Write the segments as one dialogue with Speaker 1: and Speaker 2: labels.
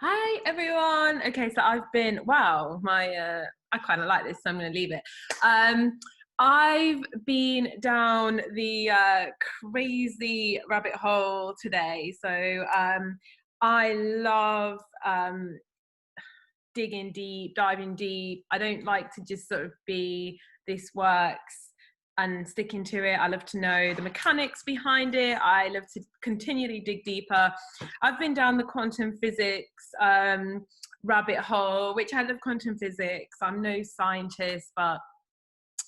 Speaker 1: Hi everyone. Okay, so I've been I kind of like this, so I'm going to leave it. I've been down the crazy rabbit hole today. I love digging deep, diving deep. I don't like to just sort of be this works and sticking to it. I love to know the mechanics behind it. I love to continually dig deeper. I've been down the quantum physics rabbit hole, which I love quantum physics. I'm no scientist, but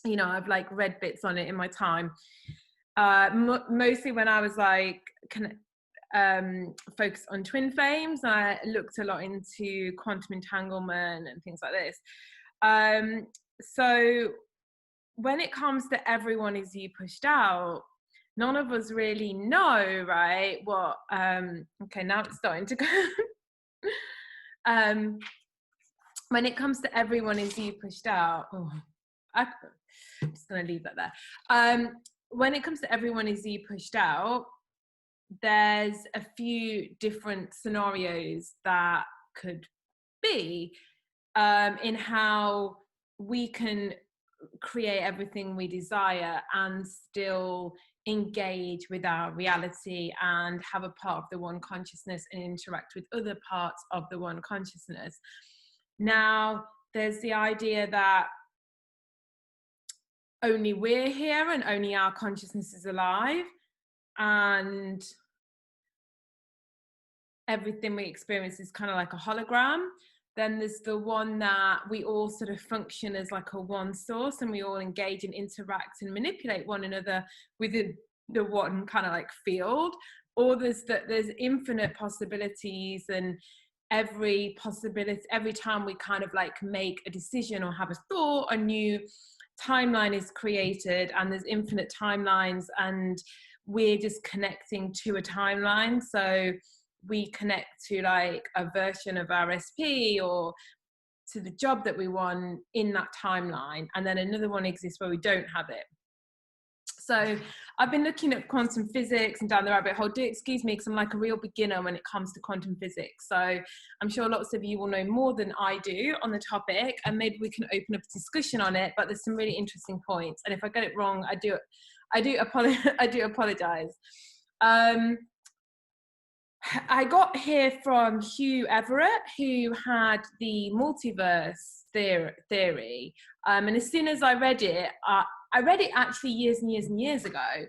Speaker 1: I've like read bits on it in my time. Mostly when I was like focused on twin flames. I looked a lot into quantum entanglement and things like this. So when it comes to everyone is you pushed out, none of us really know, right? What okay, now it's starting to go. When it comes to everyone is you pushed out, I'm just gonna leave that there. When it comes to everyone is you pushed out, there's a few different scenarios that could be in how we can create everything we desire and still engage with our reality and have a part of the one consciousness and interact with other parts of the one consciousness. Now, there's the idea that only we're here and only our consciousness is alive, and everything we experience is kind of like a hologram. Then there's the one that we all sort of function as like a one source, and we all engage and interact and manipulate one another within the one kind of like field. Or there's infinite possibilities, and every time we kind of like make a decision or have a thought, a new timeline is created, and there's infinite timelines, and we're just connecting to a timeline. So we connect to like a version of our SP or to the job that we want in that timeline, and then another one exists where we don't have it. So I've been looking at quantum physics and down the rabbit hole. Do excuse me, because I'm like a real beginner when it comes to quantum physics. So I'm sure lots of you will know more than I do on the topic, and maybe we can open up a discussion on it. But there's some really interesting points, and if I get it wrong, I do apologize. I got here from Hugh Everett, who had the multiverse theory. And as soon as I read it actually years and years and years ago,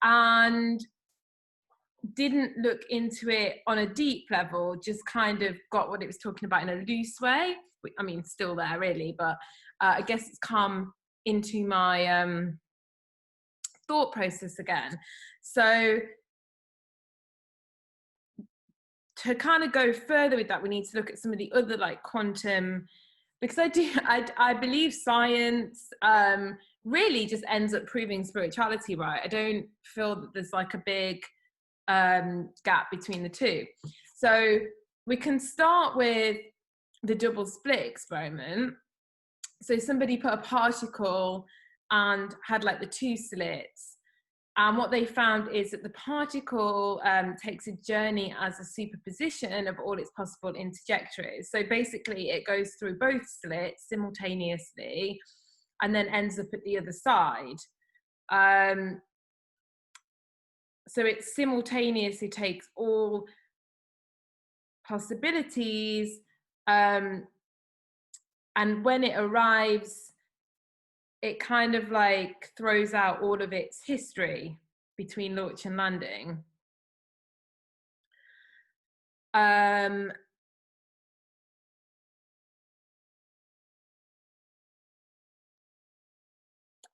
Speaker 1: and didn't look into it on a deep level, just kind of got what it was talking about in a loose way. I mean, still there really, but I guess it's come into my thought process again. So to kind of go further with that, we need to look at some of the other like quantum, because I believe science really just ends up proving spirituality, right? I don't feel that there's like a big gap between the two. So we can start with the double split experiment. So somebody put a particle and had like the two slits. And what they found is that the particle takes a journey as a superposition of all its possible interjectories. So basically it goes through both slits simultaneously and then ends up at the other side. So it simultaneously takes all possibilities, and when it arrives, it kind of like throws out all of its history between launch and landing.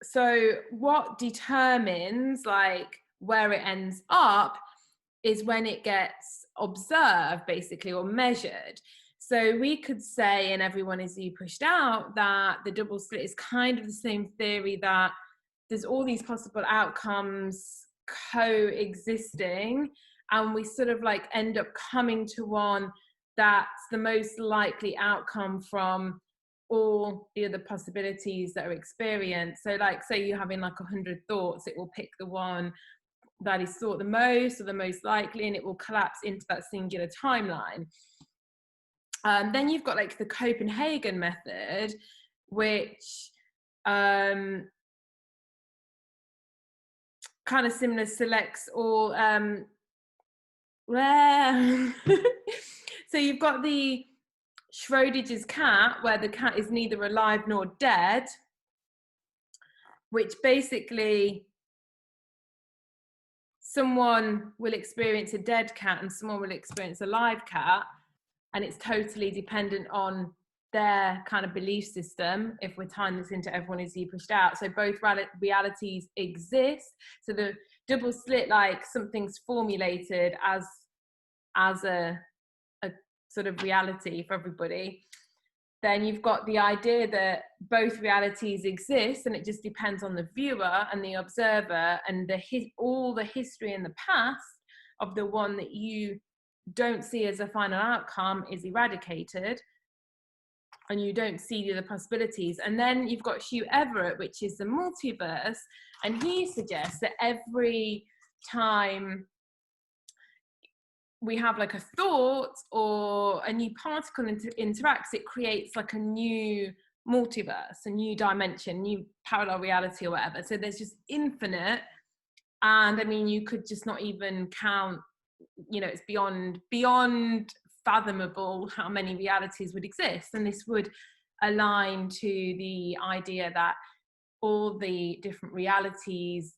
Speaker 1: So what determines like where it ends up is when it gets observed, basically, or measured. So we could say, and everyone is you pushed out, that the double slit is kind of the same theory, that there's all these possible outcomes coexisting, and we sort of like end up coming to one that's the most likely outcome from all the other possibilities that are experienced. So like, say you're having like 100 thoughts, it will pick the one that is thought the most or the most likely, and it will collapse into that singular timeline. Then you've got like the Copenhagen method, which kind of similar, selects all so you've got the Schrodinger's cat, where the cat is neither alive nor dead, which basically someone will experience a dead cat and someone will experience a live cat, and it's totally dependent on their kind of belief system, if we're tying this into everyone is you pushed out. So both realities exist. So the double slit, like something's formulated as a sort of reality for everybody. Then you've got the idea that both realities exist, and it just depends on the viewer and the observer, and all the history in the past of the one that you don't see as a final outcome is eradicated, and you don't see the other possibilities. And then you've got Hugh Everett, which is the multiverse, and he suggests that every time we have like a thought or a new particle interacts, it creates like a new multiverse, a new dimension, new parallel reality or whatever. So there's just infinite, and I mean, you could just not even count, you know, it's beyond fathomable how many realities would exist. And this would align to the idea that all the different realities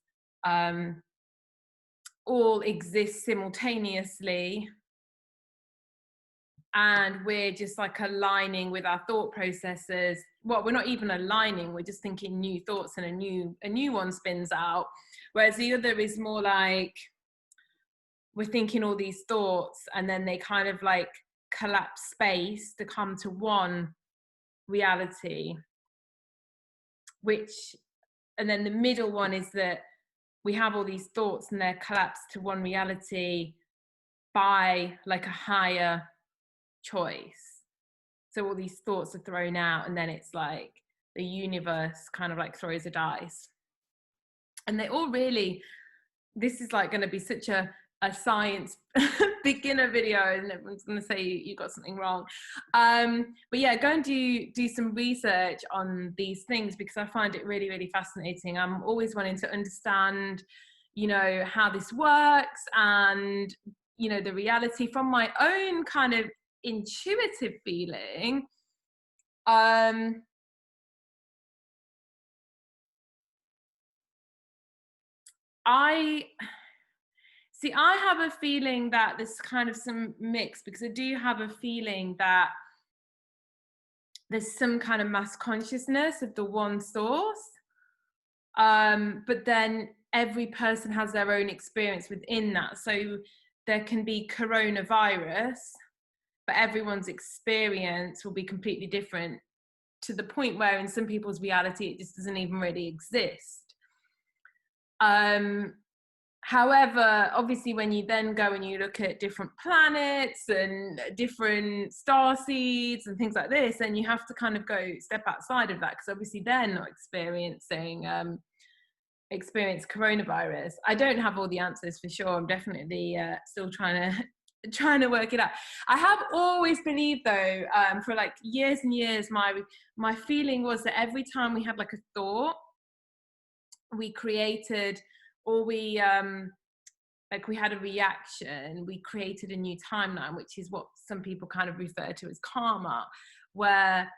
Speaker 1: all exist simultaneously, and we're just like aligning with our thought processes. Well, we're not even aligning, we're just thinking new thoughts, and a new one spins out. Whereas the other is more like we're thinking all these thoughts, and then they kind of like collapse space to come to one reality, and then the middle one is that we have all these thoughts and they're collapsed to one reality by like a higher choice. So all these thoughts are thrown out, and then it's like the universe kind of like throws a dice. And they all really, this is like going to be such a science beginner video, and everyone's going to say you got something wrong. But yeah, go and do some research on these things, because I find it really, really fascinating. I'm always wanting to understand, you know, how this works, and, you know, the reality from my own kind of intuitive feeling. I have a feeling that there's kind of some mix, because I do have a feeling that there's some kind of mass consciousness of the one source. But then every person has their own experience within that. So there can be coronavirus, but everyone's experience will be completely different, to the point where in some people's reality, it just doesn't even really exist. However, obviously, when you then go and you look at different planets and different star seeds and things like this, then you have to kind of go step outside of that, because obviously they're not experience coronavirus. I don't have all the answers for sure. I'm definitely still trying to work it out. I have always believed, though, for like years and years, my feeling was that every time we had like a thought, we created, or we like we had a reaction, we created a new timeline, which is what some people kind of refer to as karma, where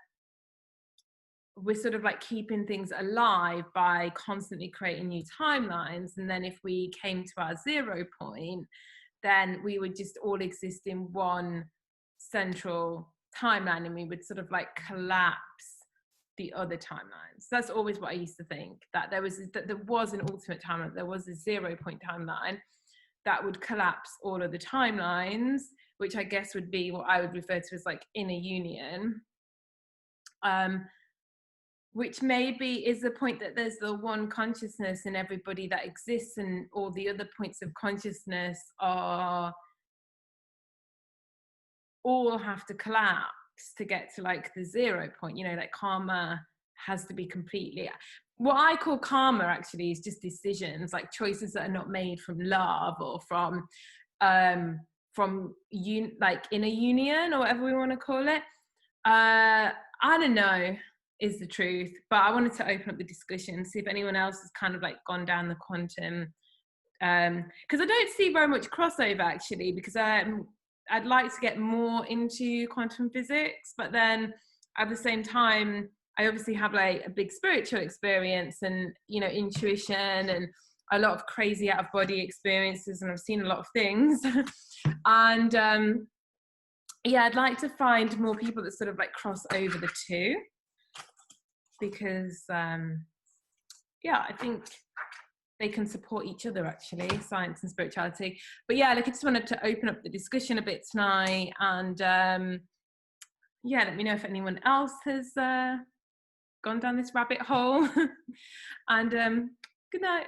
Speaker 1: we're sort of like keeping things alive by constantly creating new timelines. And then if we came to our 0 point, then we would just all exist in one central timeline, and we would sort of like collapse the other timelines. That's always what I used to think, that there was an ultimate timeline, there was a 0 point timeline that would collapse all of the timelines, which I guess would be what I would refer to as like inner union, which maybe is the point that there's the one consciousness in everybody that exists, and all the other points of consciousness are all have to collapse to get to like the 0 point. You know, like karma has to be completely, what I call karma actually is just decisions, like choices that are not made from love or from from like in a union or whatever we want to call it. I don't know is the truth, but I wanted to open up the discussion, see if anyone else has kind of like gone down the quantum, because I don't see very much crossover actually, because I'd like to get more into quantum physics, but then at the same time I obviously have like a big spiritual experience and, you know, intuition and a lot of crazy out of body experiences, and I've seen a lot of things. And yeah, I'd like to find more people that sort of like cross over the two, because yeah, I think they can support each other actually, science and spirituality. But yeah, like I just wanted to open up the discussion a bit tonight, and yeah, let me know if anyone else has gone down this rabbit hole. And good night.